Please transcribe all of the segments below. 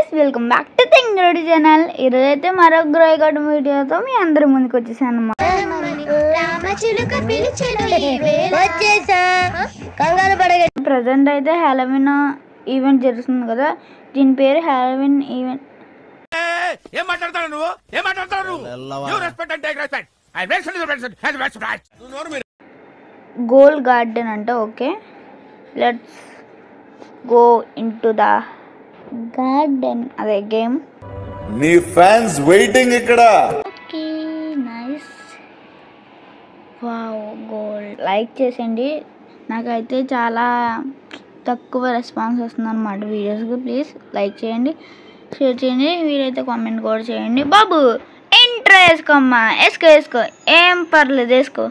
guys, welcome back to Thingrodi channel. ఈరోజైతే మరో గ్రోయ్ gourd వీడియోతో మీ అందరి ముందుకు వచ్చేసాను అన్నమాట. ప్రజెంట్ అయితే హాలోవీన్ ఈవెంట్ జరుగుతుంది కదా, దీని పేరు హాలోవీన్ ఈవెంట్. ఏం మాట్లాడతావు నువ్వు? ఏం మాట్లాడతావు నువ్వు? You respect and take respect. I respect. Goal garden అంటే okay, let's go into the garden. అదే గేమ్. నీ ఫ్యాన్స్ వెయిటింగ్ ఇక్కడ. Okay nice. Wow goal. Like చేసేయండి, నాకైతే చాలా తక్కువ రెస్పాన్స్ వస్తుంది అన్నమాట వీడియోస్కి. ప్లీజ్ లైక్ చేయండి, షేర్ చేయండి, వీలైతే కామెంట్ కూడా చేయండి. బాబు ఇంట్రో వేసుకోమ్మా, వేసుకో ఏం పర్లేదు, వేసుకో.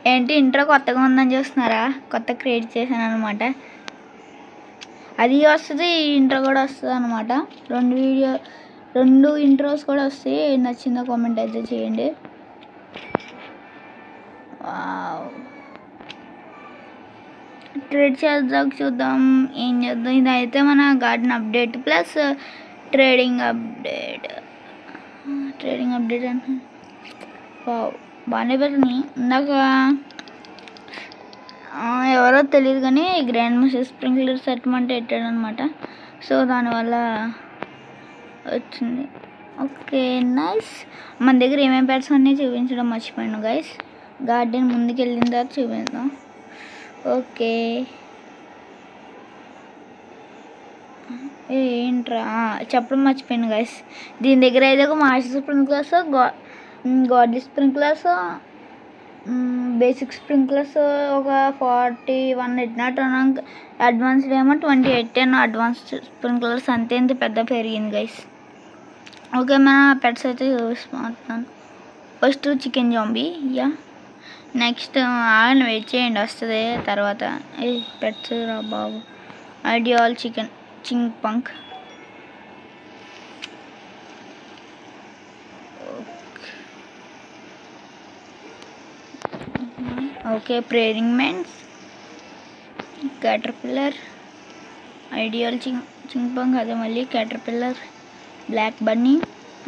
ఏంటి ఇంట్రో కొత్తగా ఉందని చూస్తున్నారా? కొత్త క్రియేట్ చేశాను అనమాట. అది వస్తుంది, ఈ ఇంట్రో కూడా వస్తుంది అనమాట. రెండు ఇంట్రోస్ కూడా వస్తాయి. నచ్చిందో కామెంట్ అయితే చేయండి. ట్రేడ్ చేద్దాం, చూద్దాం ఏం చేద్దాం. ఇదైతే మన garden update plus trading update అంటే బాగానే పెట్టినాయి. ఇందాక ఎవరో తెలియదు కానీ గ్రాండ్ మాస్టర్ స్ప్రింక్లర్ సెట్మెంట్ పెట్టాడు అనమాట. సో దానివల్ల వచ్చింది. Okay nice. మన దగ్గర ఏమేమి పెట్స్ అన్నీ చూపించడం మర్చిపోయాను గైస్. గార్డెన్ ముందుకు వెళ్ళిన తర్వాత చూపిద్దాం. ఓకే ఏంట్రా చెప్పడం మర్చిపోయాను గైస్. దీని దగ్గర అయితే ఒక master sprinklers, garden sprinklers, basic sprinklers ఒక 41 పెట్టినట్టు. అడ్వాన్స్డ్ ఏమో 28 అడ్వాన్స్డ్ స్ప్రింక్లర్స్ అంతే. ఇంత పెద్ద పెరిగింది గైస్. ఓకే మన పెట్స్ అయితే చూపిస్తున్నాను. First chicken zombie. Yeah next ఆయన వెయిట్ చేయండి, వస్తుంది తర్వాత. పెట్స్ రా బాబు. ఐడియాల్ చింగ్ పంక్. Okay praying mantis, caterpillar, ideal చింగ్పంగ్, అదే మళ్ళీ క్యాటర్పిల్లర్, బ్లాక్ బన్నీ.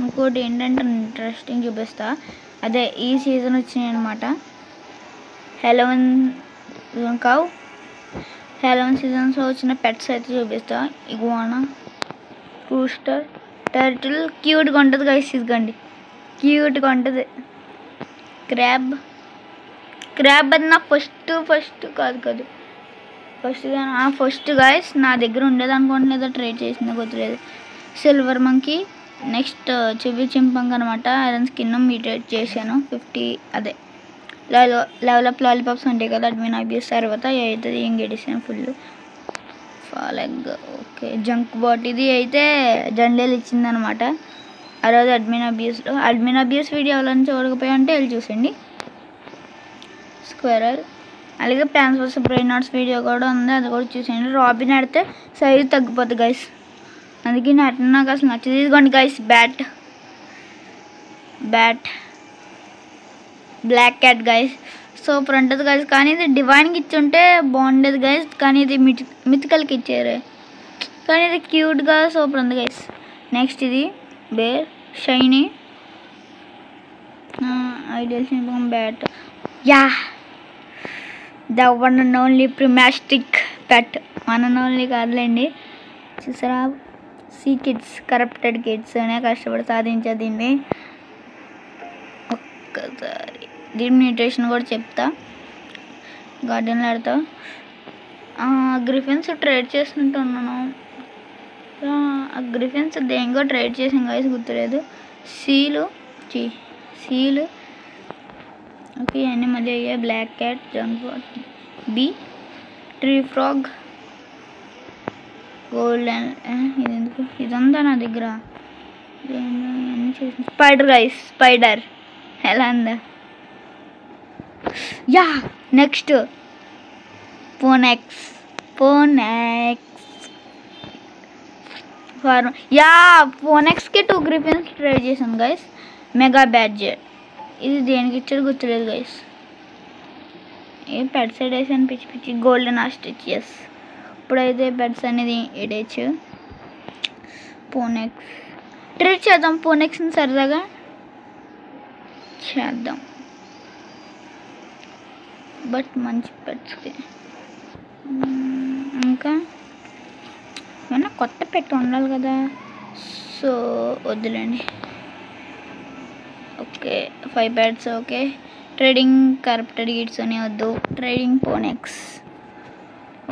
ఇంకోటి ఏంటంటే ఇంట్రెస్టింగ్ చూపిస్తా, అదే ఈ సీజన్ వచ్చినాయి అనమాట. Halloween cow. హాలోవీన్ సీజన్స్లో వచ్చిన పెట్స్ అయితే చూపిస్తా. Iguana, rooster, turtle. క్యూట్గా ఉంటుంది గైస్, ఇదిగండి క్యూట్గా ఉంటుంది. క్రాబ్ అది నా ఫస్ట్ కాదు ఫస్ట్ గైస్ నా దగ్గర ఉండేది అనుకుంటున్నాదో ట్రేడ్ చేసిందో గుర్తులేదు. Silver monkey. నెక్స్ట్ చెవి చింపంగ్ అనమాట. ఐరన్ స్కిన్ మీటేట్ చేశాను 50. అదే లెవెల్ అప్ లాలీపాప్స్ ఉంటాయి కదా, అడ్మిన్ అబ్యూస్ తర్వాత అవుతుంది ఏం గెడిసాను ఫుల్ ఫాలెగ్. Okay junk bot. ఇది అయితే జండేలు ఇచ్చిందనమాట ఆ రోజు అడ్మిన్ అబ్యూస్ వీడియో ఎవరైనా చూడకపోయా అంటే వెళ్ళి చూసండి. స్క్వేరల్. అలాగే plants versus brainrots video కూడా ఉంది, అది కూడా చూసేయండి. రాబిన్ ఆడితే సైజు తగ్గిపోతుంది గైస్, అందుకే నాకు అసలు నచ్చదు. ఇదిగోండి guys bat black cat guys. Super ఉంటుంది గైస్. కానీ ఇది డివైన్కి ఇచ్చుంటే బాగుండేది గైస్, కానీ ఇది మిథికల్కి ఇచ్చారు. కానీ ఇది క్యూట్గా సూపర్ ఉంది గైస్. నెక్స్ట్ ఇది బేర్ షైనీ, ఐడియల్ సింపం bat. Yeah the one and only prismatic pet. One and only కాదులేండి, చూసారా. సీ కిడ్స్, కరప్టెడ్ కిడ్స్ అనే కష్టపడి సాధించా దీన్ని. ఒక్కసారి దీని న్యూట్రిషన్ కూడా చెప్తా. గార్డెన్లో ఆడతా. గ్రిఫిన్స్ ట్రేడ్ చేసినట్టు ఉన్నాను. గ్రిఫిన్స్ దేనికో ట్రేడ్ చేసాం గైస్, గుర్తులేదు. సీలు. ఓకే అన్నీ మళ్ళీ అయ్యాయి. Black cat, jump bee, tree frog, golden. ఇది ఎందుకు ఇదంతా నా దగ్గర అన్నీ చేసి. స్పైడర్ గైస్, స్పైడర్ ఎలా ఉందా? Yeah next phoenix. Farm yeah ఫోనెక్స్కి 2 గ్రిఫిన్స్ ట్రై చేశాను గైస్. మెగా బ్యాడ్జ్ ఇది దేనికి ఇచ్చాడు గుర్తులేదు గైస్. ఏ పెడ్ సైడ్ వేసాను పిచ్చి పిచ్చి గోల్డెన్ ఆస్ట్రిచెస్. ఇప్పుడైతే పెడ్స్ అనేది ఎడేచ్చు. ఫోనెక్స్ ట్రీట్ చేద్దాం. ఫోనెక్స్ని సరదాగా చేద్దాం బట్ మంచి పెట్స్కి. ఇంకా ఏమన్నా కొత్త పెట్ ఉండాలి కదా, సో వద్దులేండి. Okay 5 pets. Okay trading corrupted గిట్స్ అని వద్దు. Trading phoenix.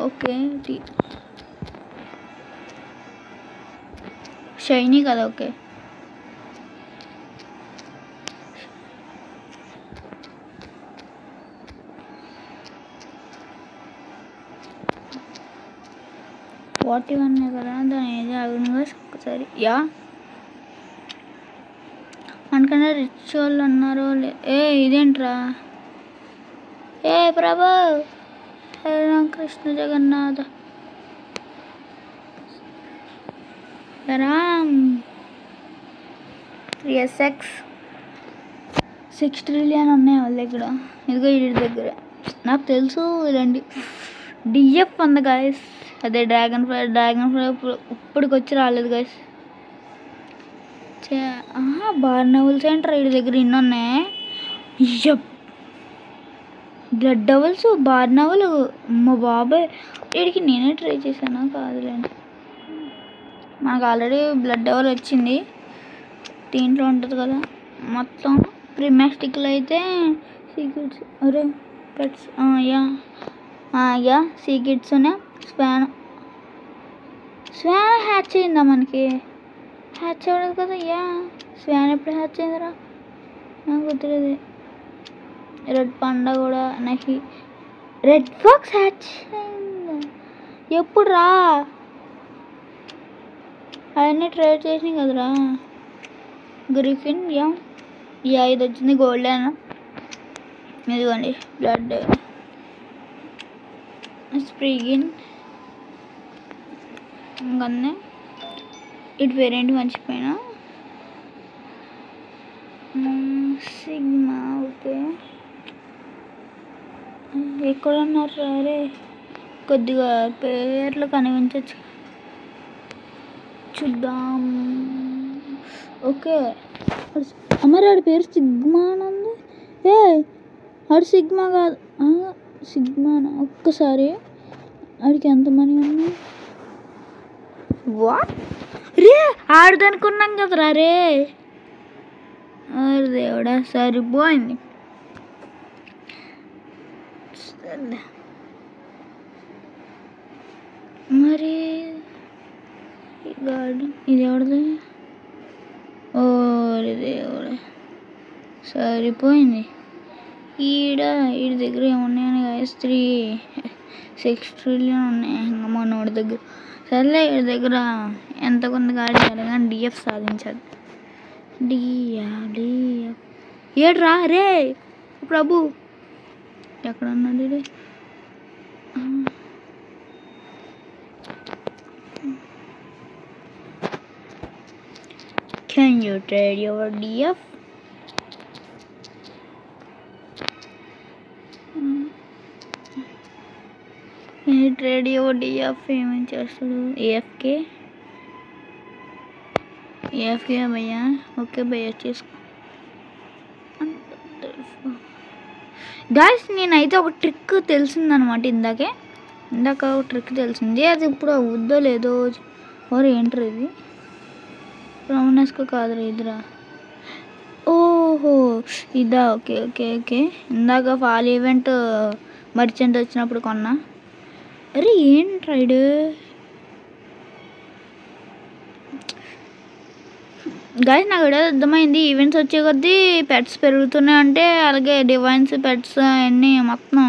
ఓకే షైనీ కదా. ఓకే 41 కదా, దాని ఏది ఆగునుగా ఒక్కసారి. యా మనకన్నా రిచ్ వాళ్ళు అన్నారు. ఏ ఇదేంట్రా, ఏ ప్రభు కృష్ణ జగన్నాథ రామ్. ఎస్ఎక్స్ 6 ట్రిలియన్ ఉన్నాయి వాళ్ళ దగ్గర. ఇదిగో వీడి దగ్గర నాకు తెలుసు. ఇలాంటి డిఎఫ్ ఉంది గాయస్. అదే డ్రాగన్ ఫ్లై ఇప్పటికి వచ్చి రాలేదు గాయస్. బార్ నవల్స్ ఏంటారు వీడి దగ్గర ఇన్ని ఉన్నాయి. బ్లడ్ డవల్స్ బార్ నవల్ అమ్మ బాబాయ్. వీడికి నేనే ట్రై చేశాను కాదులేండి. మనకు ఆల్రెడీ బ్లడ్ డవల్ వచ్చింది, దీంట్లో ఉంటుంది కదా మొత్తం. ప్రిమాస్టిక్లో అయితే సీక్రెట్స్ అరే పెట్స్ యా సీక్రెట్స్నే స్వాన్ హ్యాచ్ అయిందా మనకి? హ్యాచ్ అవ్వలేదు కదా. యా స్వాన్ ఎప్పుడు హ్యాచ్ అయిందిరా నాకు గుర్తులేదు. రెడ్ పండా కూడా నాకు. రెడ్ ఫాక్స్ హ్యాచ్ అయిందా ఎప్పుడు రా? అవన్నీ ట్రేడ్ చేసినాయి కదరా. గ్రిఫిన్ యా ఇది వచ్చింది గోల్డెన్. ఇదిగోండి బ్లడ్ స్ప్రీగిన్. ఇంకన్నీ ఇటు వేరేంటి మర్చిపోయినా. సిగ్మా. ఓకే ఎక్కడ ఉన్నారు అరే? కొద్దిగా పేర్లు కనిపించచ్చు చూద్దాం. ఓకే అమ్మారు ఆడి పేరు సిగ్మా అని ఉంది. ఏ ఆడు సిగ్మా కాదు, సిగ్మానా. ఒక్కసారి ఆడికి ఎంత మనీ ఉన్నాయి? వాట్ రే ఆడదనుకున్నాం కదరా రే. అరే దేవుడా సరిపోయింది. మరి గార్డెన్ ఇది ఎవరిది? ఓ దేవుడా సరిపోయింది. వీడి దగ్గర ఏమున్నాయని గాయస్ 6 ట్రిలియన్ ఉన్నాయి ఇంకా మనోడి దగ్గర. సర్లే వీడి దగ్గర ఎంత కొంత గాడి కానీ డిఎఫ్ సాధించాలి. డిఎఫ్ ఏడ్రా రే ప్రభు ఎక్కడ ఉన్నాడు? Can you trade your DF? Trade your DF ఏమేమి చేస్తాడు? ఏఎఫ్కే భయ్యా. ఓకే భయ్యా చేసుకో. గాయస్ నేనైతే ఒక ట్రిక్ తెలిసిందనమాట. ఇందాక ఒక ట్రిక్ తెలిసింది. అది ఇప్పుడు అవుద్దో లేదో. ఓరే ఏంట్రా ఇది? రౌండ్నెస్కు కాదురా ఇదిరా. ఓహో ఇదా. ఓకే ఓకే ఓకే ఇందాక ఫాల్ ఈవెంట్ మర్చెంట్ వచ్చినప్పుడు కొన్నా. అరే ఏంట్రా ఇది? గాయస్ నాకు కూడా అర్థమైంది. ఈవెంట్స్ వచ్చే కొద్దీ పెట్స్ పెరుగుతున్నాయి అంటే అలాగే డివైన్స్ పెట్స్ అవన్నీ మొత్తం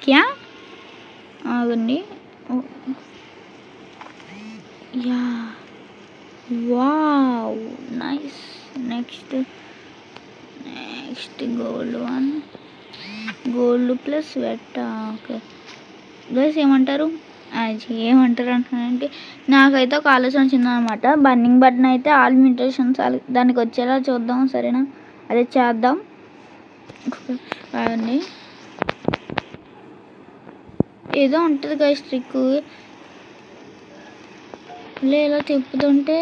క్యా ఆగండి. Yeah wow nice. Next gold plus wet. Okay guys ఏమంటారు? అది ఏమంటారు అంటున్నానంటే నాకైతే ఒక ఆలోచన వచ్చిందనమాట. బర్నింగ్ బటన్ అయితే ఆల్ మ్యూటేషన్స్ దానికి వచ్చేలా చూద్దాం, సరేనా? అదే చేద్దాం. అవన్నీ ఏదో ఉంటుంది కదా ట్రిక్, ఇలా తిప్పుతుంటే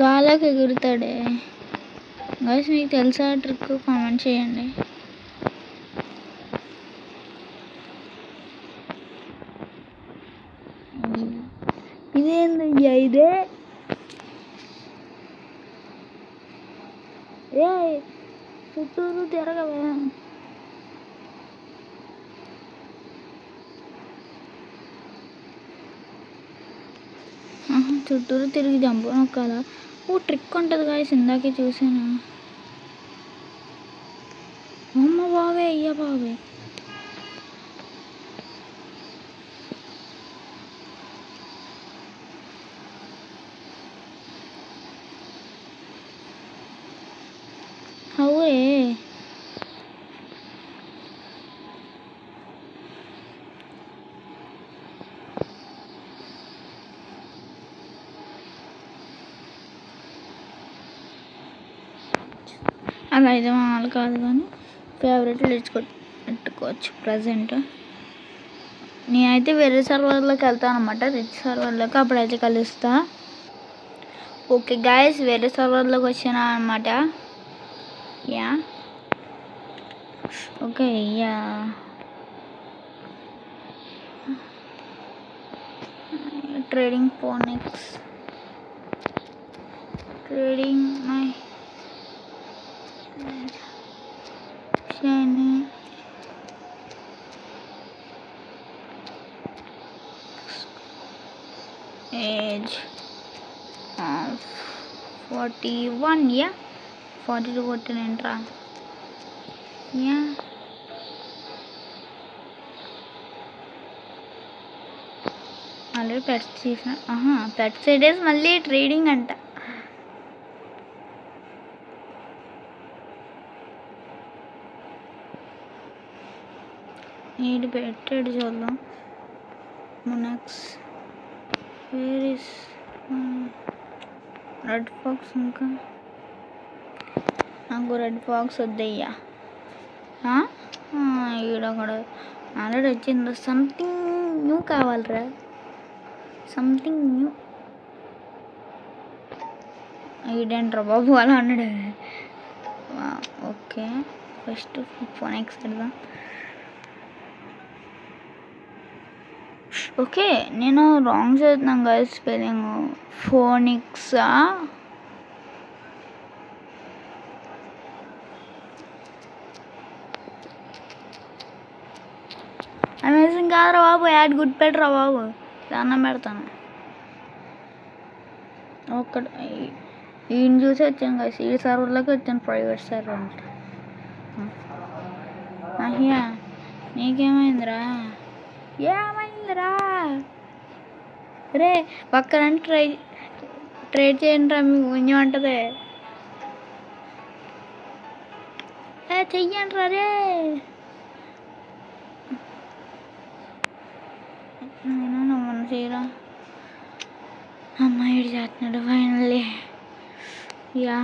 గాలికి ఎగురుతాడే. గైస్ మీకు తెలుసా ట్రిక్? కామెంట్ చేయండి. ఇదేందయ్యా ఇదే? ఏ చుట్టూరు తిరగవే. చుట్టూరు తిరిగి జంపు నొక్కాలా? ఓ ట్రిక్ ఉంటుంది గాయస్, ఇందాకే చూసాను. అమ్మ బావే, అయ్యా బావే. అవురే అలా అయితే మామూలు కాదు, కానీ ఫేవరెట్లు పెట్టుకోవచ్చు. ప్రజెంట్ నేనైతే వేరే సర్వర్లోకి వెళ్తాను అనమాట, రిచ్ సర్వర్లోకి. అప్పుడైతే కలుస్తా. ఓకే గాయస్, వేరే సర్వర్లోకి వచ్చాను అనమాట. Yeah okay. Yeah trading phoenix, trading my shiny age of 41. Yeah, 42 కొట్టినంట్రా. యా ఆల్రెడీ పెట్స్ చేసిన. పెట్స్ ఐడేస్ మళ్ళీ ట్రేడింగ్ అంట. నీడు పెట్టాడు చూద్దాం. మునక్స్ వేర్ ఇస్ రెడ్ ఫాక్స్. ఇంకా నాకు రెడ్ ఫాక్స్ వద్దయ్యా. ఈడ కూడా ఆల్రెడీ వచ్చింది. సంథింగ్ న్యూ కావాలరా, సంథింగ్ న్యూ. ఈడేంట్రా బాబు అలా అన్నాడు. ఓకే, ఫస్ట్ ఫోనిక్స్ పెడదాం. ఓకే, నేను రాంగ్ చదువుతున్నాను కదా స్పెల్లింగ్. ఫోనిక్సా? అమేజింగ్ కాదురా బాబు, యాడ్ గుడ్ పెట్టరా బాబు, దాన్నం పెడతాను. ఒక్కటి ఈయన చూసి వచ్చాను కదా, ఈ సర్వర్లోకి వచ్చాను, ప్రైవేట్ సర్వర్ అంట. అయ్యా నీకేమైందిరా? ఏమైందిరా రే? పక్కన ట్రేడ్ చేయండి రా, మీకు పుణ్యం ఉంటుంది. చెయ్యండి రా రే. నేను నమ్మను చేయరా. అమ్మాయి చేస్తున్నాడు ఫైనల్లీ. యా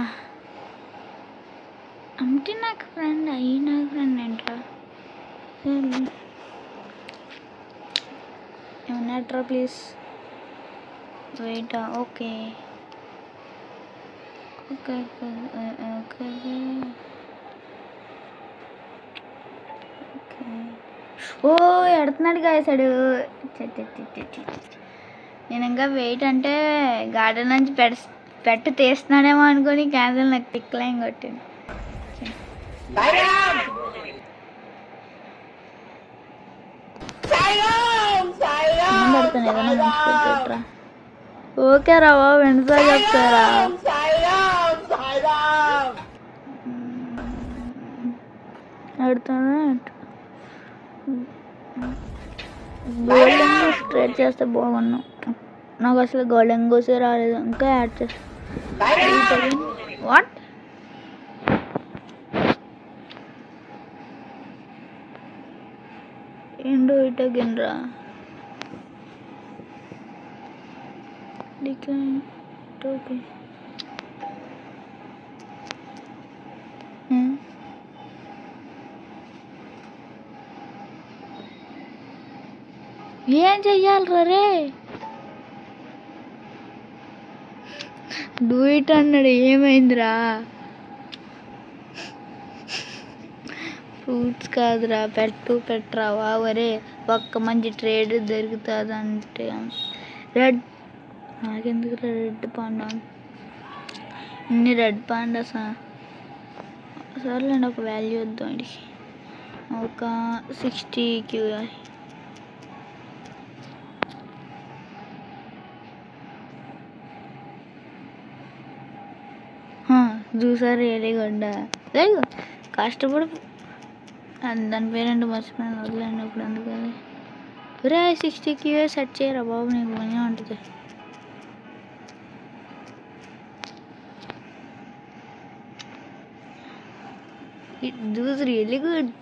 అంటే నాకు ఫ్రెండ్ అయ్యి, నాకు ఫ్రెండ్ ఏంట్రా? ఏమన్నాట్రా? Please wait. Okay okay okay oh ఎడుతున్నాడు కాసాడు. నేను ఇంకా వెయిట్ అంటే గార్డెన్ నుంచి పెట్టు తీస్తున్నాడేమో అనుకుని క్యాన్సిల్, నాకు టిక్లైన్ కొట్టింది. పడుతుంది ఏదైనా మంచి పెట్టరా. ఓకే రా బాబు, ఎన్నిసార్లు చెప్తారా? ఆడుతానా? గోల్డెన్ గోస్ ట్రేడ్ చేస్తే బాగున్నాం. నాకు అసలు గోల్డెన్ గోసే రాలేదు, ఇంకా యాడ్ చేస్తా. వాట్? ఏంటో ఇటగినరా డిక్లైన్ ఓకే ఏం చెయ్యాలరా రే డూ ఇట్ అన్నాడు ఏమైందిరా ఫ్రూట్స్ కాదురా పెట్టరావా ఒరే ఒక్క మంచి ట్రేడ్ దొరుకుతుంది అంటే రెడ్ నాకెందుకు రెడ్ పాండా ఇన్ని రెడ్ పాండా సర్లేండి ఒక వాల్యూ వద్దాం అండి ఒక 60 QI చూసారు ఎలిగొండ లేదు కష్టపడి దాని పేరేంటో మర్చిపోయాను వదిలేండి ఇప్పుడు అందుకని ఒరే 60 QI సెట్ చేయరా బాబు నీకు మనీ ఉంటుంది It was really good.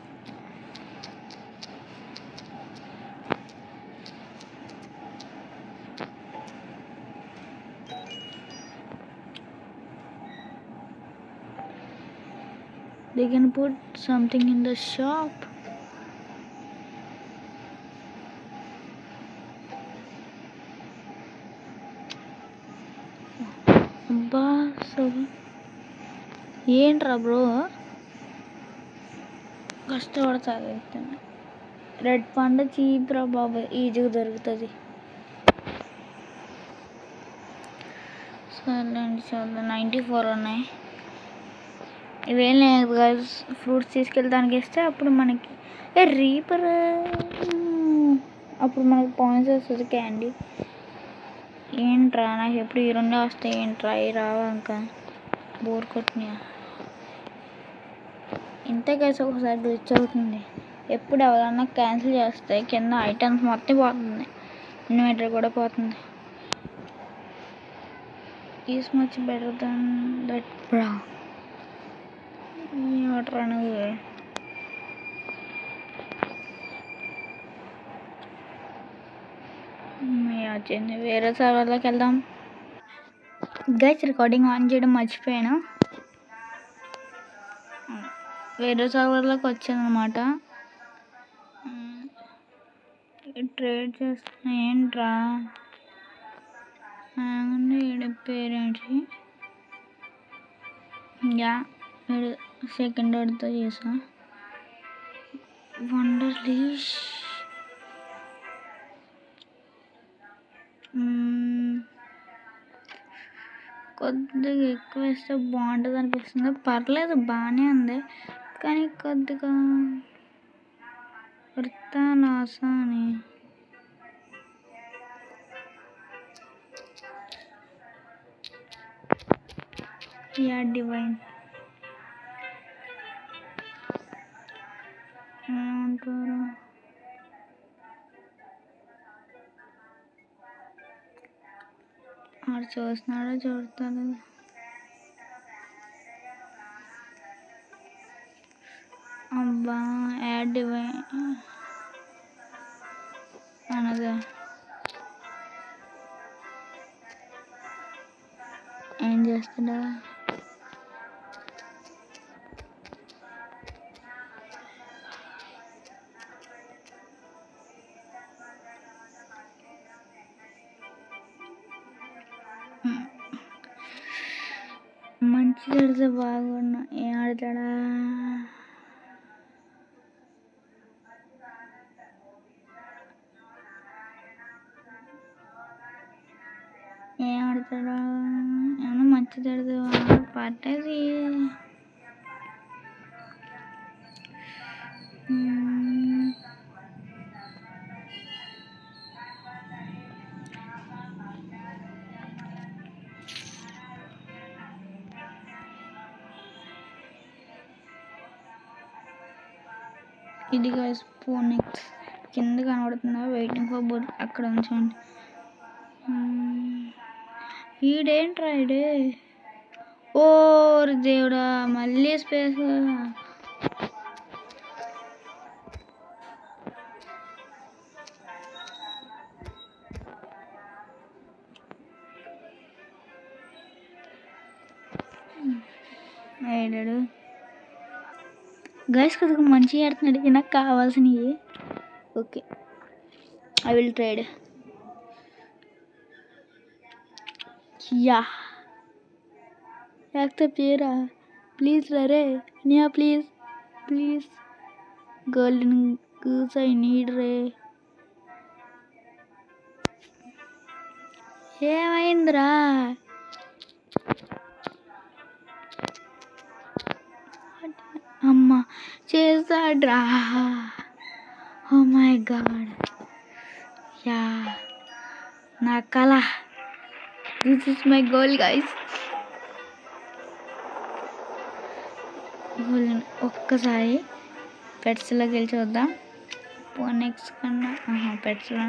They can put something in the shop. ఏంట్రా బ్రో కష్టపడతాను రెడ్ పాండా చీప్ రా బాబు ఈజీగా దొరుకుతుంది సర్లేండి చాలా 94 ఉన్నాయి ఇవేం లేదు కదా ఫ్రూట్స్ తీసుకెళ్ళడానికి ఇస్తే అప్పుడు మనకి రీపర్ అప్పుడు మనకి పాయింట్స్ వస్తుంది క్యాండీ ఏంట్రా నాకు ఎప్పుడు ఈ రెండే వస్తాయి ఏంట్రా అవి రావా ఇంకా బోర్ కొట్టినాయా ఇంతే కలిసి ఒకసారి గ్లిచ్ అవుతుంది ఎప్పుడు ఎవరన్నా క్యాన్సిల్ చేస్తే కింద ఐటమ్స్ మొత్తం పోతుంది ఇన్వర్టర్ కూడా పోతుంది is much better than that బ్రా వాటర్ అనేది వచ్చింది వేరే సర్వర్లోకి వెళ్దాం గైస్ రికార్డింగ్ ఆన్ చేయడం మర్చిపోయాను వేరే సర్వర్లోకి వచ్చానమాట ట్రేడ్ చేస్తున్నా ఏంట్రా వీడి పేరేంటి యా వీడు సెకండ్ వాడితో చేసా వండర్లీష్ కొద్దిగా ఎక్కువ వేస్తే బాగుంటుంది అనిపిస్తుంది పర్లేదు బాగానే ఉంది కానీ కొద్దిగా వృత్తా లాసా అని యా డివైన్ ఏమంటారు ఆడు చూస్తున్నాడో చూడతాడు అబ్బా యాడ్ డివైన్ అనగా ఏం చేస్తాడా మంచి ఆడితే బాగున్నా ఏం ఆడతాడా ఏం ఆడతాడా ఏమన్నా మంచిది ఆడితే పట్టేది ఇది గైస్ ఫోనిక్స్ కింద కనబడుతుందా వెయిటింగ్ ఫర్ బోర్డ్ అక్కడ ఉంచండి ఈడేంట్రా ఈడే ఓ దేవుడా మళ్ళీ స్పేస్ వేయడాడు గైస్ కొద్దిగా మంచిగా ఆడుతున్నాడు. ఇది నాకు కావాల్సినవి. Okay, I will trade. Yeah accept చేయరా ప్లీజ్ రే నియా please please. Golden goose I need రే. ఏమైందిరా? అమ్మ చేస్తాడ్రా. ఓ మై గాడ్, యా నా కళ. This is my goal guys. ఒక్కసారి పెట్స్లోకి వెళ్ళి చూద్దాం. నెక్స్ట్ కన్నా పెట్స్లో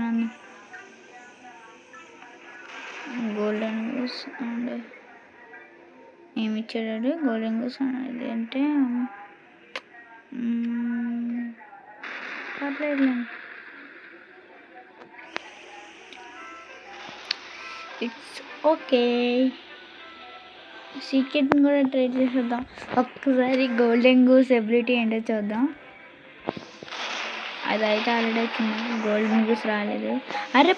గోల్డెన్ గూస్ అండ్ ఏమి ఇచ్చాడు? గోల్డెన్ గూస్ అనేది అంటే పర్లేదు, ఇట్స్ ఓకే. సీక్రెట్ని కూడా ట్రై చేసేద్దాం. ఒక్కసారి గోల్డెన్ గూస్ ఎబిలిటీ ఏంటో చూద్దాం. అదైతే ఆల్రెడీ వచ్చింది, గోల్డెన్ గూస్ రాలేదు. అరే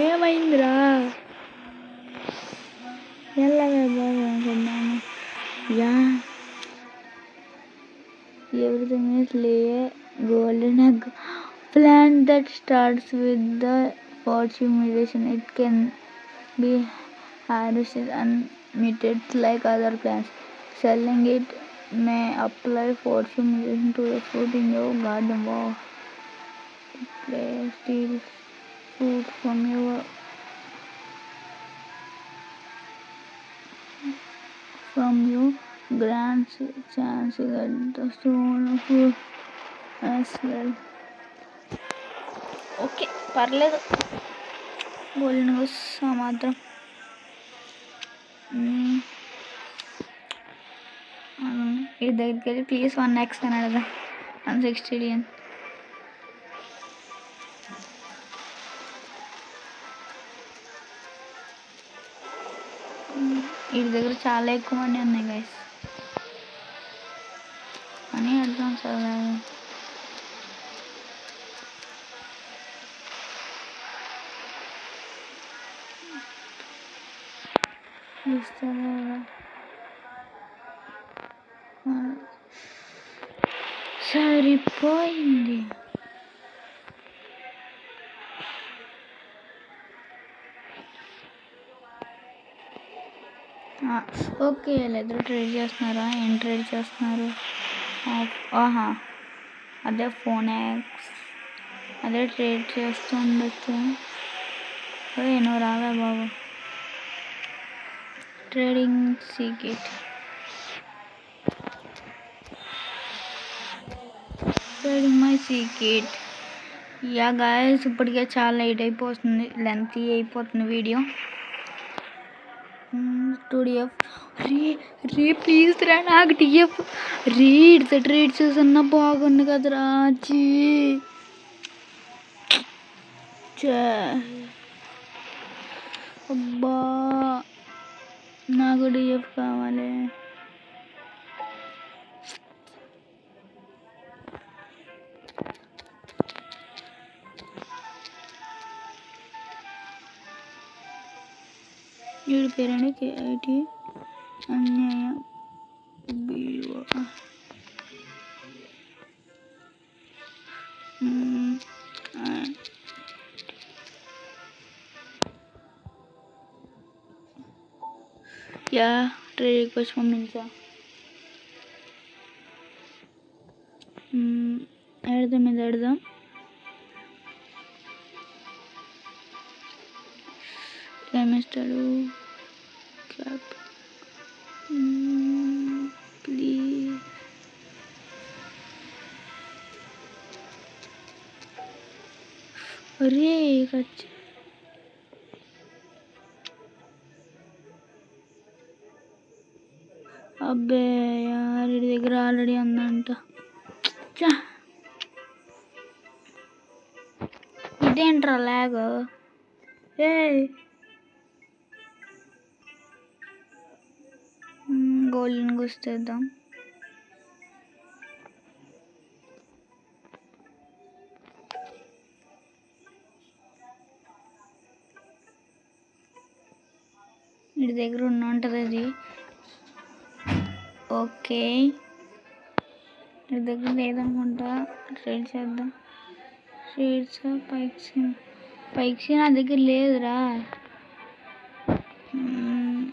ఏమైందిరా? ఎలాగే బాగున్నాను. Yeah everything is lay golden egg plant that starts with the fortune mutation. It can be harvested unmuted like other plants. Selling it may apply fortune mutation to the fruit in your garden. Wow, steal fruit from your grants chance to get the stone fruit as well. Okay పర్లేదు, golden goose మాత్రం. ఇది దగ్గరికి వెళ్ళి please 1x అని అడగా. 160 అని. వీడి దగ్గర చాలా ఎక్కువ మనీ ఉన్నాయి గైస్. మనీ అడ్వాన్స్ అలా సరిపోయింది. ఓకే, వీళ్ళిద్దరు ట్రేడ్ చేస్తున్నారా? ఏం ట్రేడ్ చేస్తున్నారు? అదే ఫోనెక్స్, అదే ట్రేడ్ చేస్తూ ఉండొచ్చు. నువ్వు రావే బాబు. Trading secret, trading my secret. Yeah guys, ఇప్పటికే చాలా లేట్ అయిపోతుంది, లెంత్ అయిపోతుంది వీడియో. 2DF రే ప్లీజ్ రా, నాకు టీఎఫ్ రే. ఇట్లా ట్రేడ్ చేసన్నా బాగుంది కదరా. అబ్బా నాకు డిఎఫ్ కావాలి. వీడి పేరండి కేఐటి అన్యాయం బీవో. యా ట్రేడ్ రిక్వెస్ట్ పంపించా. ఎడదాం ఏమిస్తాడు? Cap please. అరే ఖర్చు అబ్బే యార్, వీడి దగ్గర ఆల్రెడీ ఉందంట. ఇదేంట్రా లాగ్? Golden goose తెద్దాం. వీడి దగ్గర ఉంటుంది అది. ఓకే, వీడి దగ్గర లేదనుకుంటా. ట్రేడ్ చేద్దాం. ట్రేడ్స్ పైక్స్ నా దగ్గర లేదురా.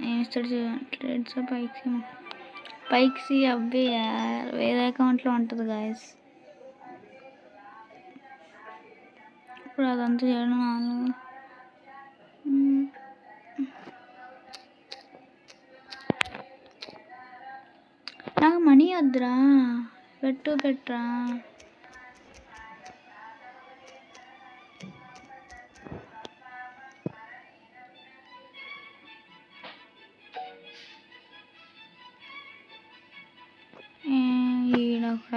ఏం ఇస్తాడు? ట్రేడ్స్ పైక్స్ అవి వేరే అకౌంట్లో ఉంటుంది గాయస్. ఇప్పుడు అదంతా చేయడం నాకు మనీ వద్దురా. పెట్టరా. ఈడొక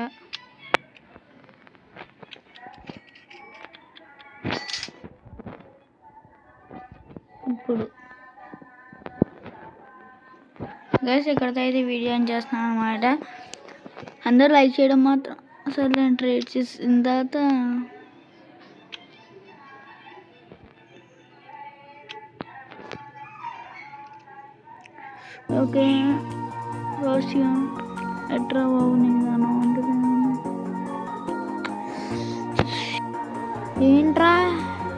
ఇప్పుడు గైస్ ఇక్కడితో అయితే వీడియో అని చేస్తున్నాను అనమాట. అందరూ లైక్ చేయడం మాత్రం అసలు నేను ట్రేడ్ చేసిన తర్వాత ఓకే. రోషియా ఎట్రా బాబు నేను ఉంటుంది. ఏంట్రా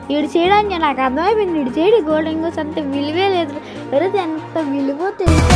వీడు చేయడానికి నాకు అర్థమైపోయింది. వీడు చేయడు గోల్డెన్ గోస్ అంత విలువే లేదు. వెరది ఎంత విలువ తెలుసు.